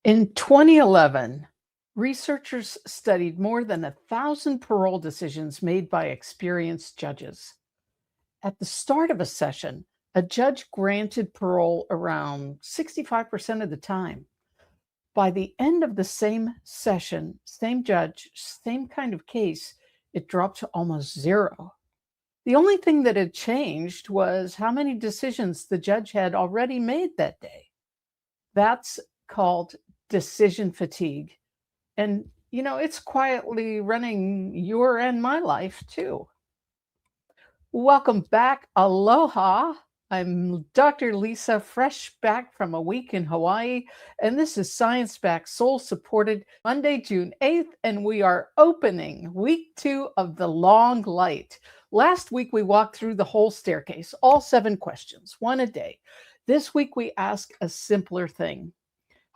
In 2011, researchers studied more than 1,000 parole decisions made by experienced judges. At the start of a session, a judge granted parole around 65% of the time. By the end of the same session, same judge, same kind of case, it dropped to almost zero. The only thing that had changed was how many decisions the judge had already made that day. That's called decision fatigue. And, it's quietly running your and my life too. Welcome back. Aloha. I'm Dr. Lisa, fresh back from a week in Hawaii, and this is Science Back Soul Supported Monday, June 8th, and we are opening week 2 of the Long Light. Last week, we walked through the whole staircase, all 7 questions, one a day. This week, we ask a simpler thing.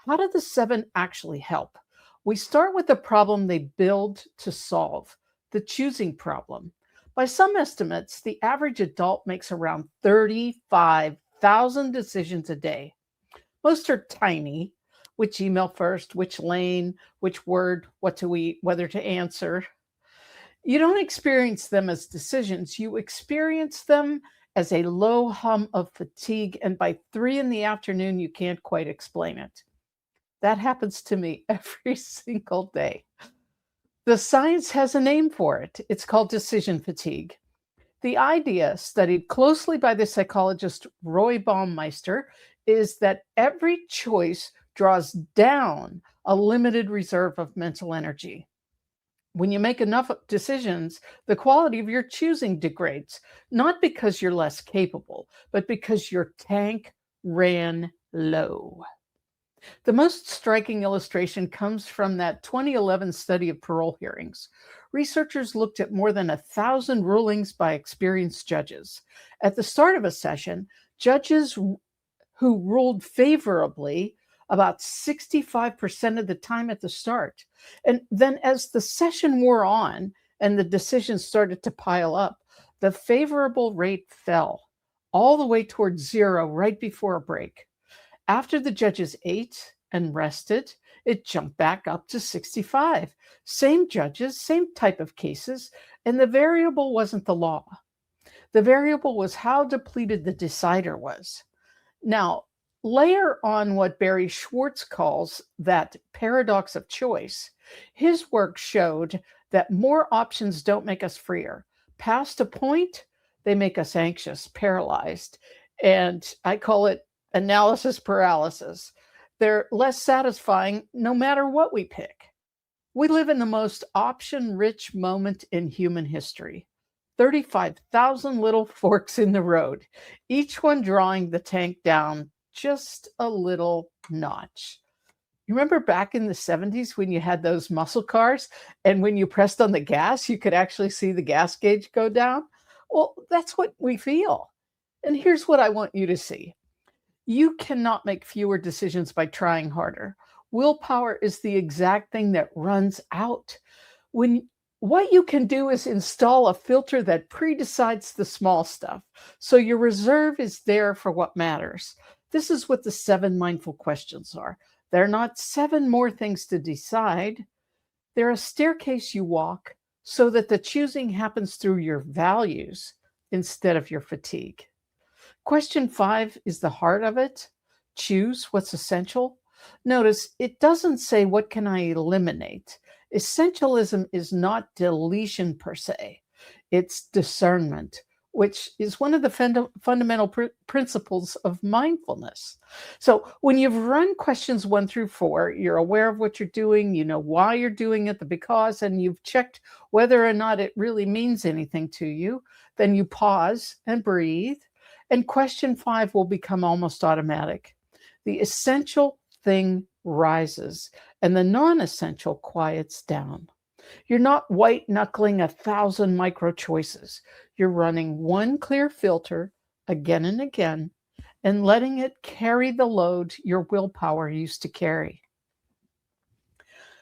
How do the 7 actually help? We start with the problem they build to solve, the choosing problem. By some estimates, the average adult makes around 35,000 decisions a day. Most are tiny: which email first, which lane, which word, what to eat, whether to answer. You don't experience them as decisions, you experience them as a low hum of fatigue, and by 3 in the afternoon, you can't quite explain it. That happens to me every single day. The science has a name for it. It's called decision fatigue. The idea, studied closely by the psychologist Roy Baumeister, is that every choice draws down a limited reserve of mental energy. When you make enough decisions, the quality of your choosing degrades, not because you're less capable, but because your tank ran low. The most striking illustration comes from that 2011 study of parole hearings. Researchers looked at more than 1,000 rulings by experienced judges. At the start of a session, judges who ruled favorably about 65% of the time at the start. And then as the session wore on and the decisions started to pile up, the favorable rate fell all the way towards zero right before a break. After the judges ate and rested, it jumped back up to 65. Same judges, same type of cases, and the variable wasn't the law. The variable was how depleted the decider was. Now, layer on what Barry Schwartz calls that paradox of choice. His work showed that more options don't make us freer. Past a point, they make us anxious, paralyzed, and I call it analysis paralysis. They're less satisfying no matter what we pick. We live in the most option-rich moment in human history. 35,000 little forks in the road, each one drawing the tank down just a little notch. You remember back in the 70s when you had those muscle cars and when you pressed on the gas, you could actually see the gas gauge go down? Well, that's what we feel. And here's what I want you to see. You cannot make fewer decisions by trying harder. Willpower is the exact thing that runs out. What you can do is install a filter that pre-decides the small stuff, so your reserve is there for what matters. This is what the 7 mindful questions are. They're not 7 more things to decide. They're a staircase you walk so that the choosing happens through your values instead of your fatigue. Question 5 is the heart of it. Choose what's essential. Notice it doesn't say, what can I eliminate? Essentialism is not deletion per se. It's discernment, which is one of the fundamental principles of mindfulness. So when you've run questions 1 through 4, you're aware of what you're doing, you know why you're doing it, the because, and you've checked whether or not it really means anything to you, then you pause and breathe. And question 5 will become almost automatic. The essential thing rises and the non-essential quiets down. You're not white knuckling 1,000 micro choices. You're running one clear filter again and again and letting it carry the load your willpower used to carry.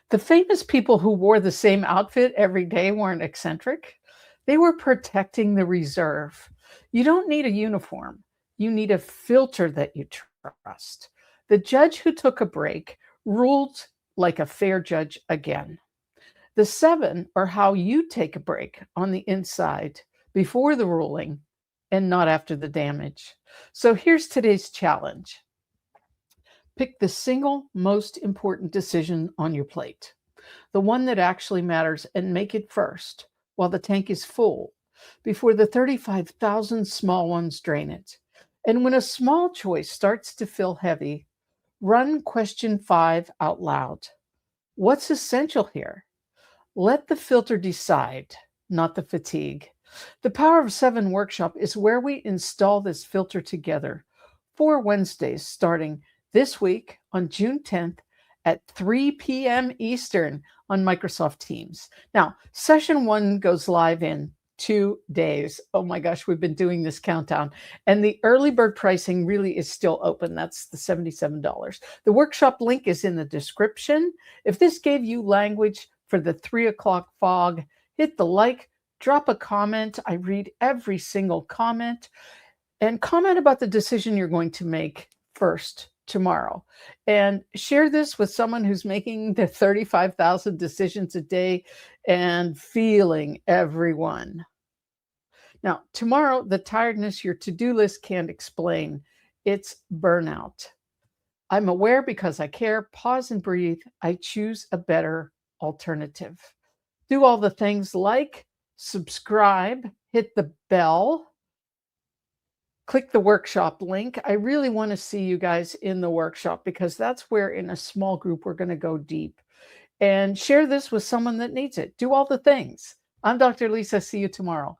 The famous people who wore the same outfit every day weren't eccentric. They were protecting the reserve. You don't need a uniform. You need a filter that you trust. The judge who took a break ruled like a fair judge again. The 7 are how you take a break on the inside before the ruling and not after the damage. So here's today's challenge. Pick the single most important decision on your plate, the one that actually matters, and make it first while the tank is full before the 35,000 small ones drain it. And when a small choice starts to feel heavy, run question 5 out loud. What's essential here? Let the filter decide, not the fatigue. The Power of 7 workshop is where we install this filter together. 4 Wednesdays starting this week on June 10th at 3 p.m. Eastern on Microsoft Teams. Now, session 1 goes live in 2 days. Oh my gosh, we've been doing this countdown. And the early bird pricing really is still open. That's the $77. The workshop link is in the description. If this gave you language for the 3 o'clock fog, hit the like, drop a comment. I read every single comment. And comment about the decision you're going to make first tomorrow. And share this with someone who's making the 35,000 decisions a day and feeling every one. Now, tomorrow, the tiredness your to-do list can't explain. It's burnout. I'm aware because I care. Pause and breathe. I choose a better alternative. Do all the things like subscribe, hit the bell, click the workshop link. I really want to see you guys in the workshop because that's where in a small group we're going to go deep. And share this with someone that needs it. Do all the things. I'm Dr. Lisa. See you tomorrow.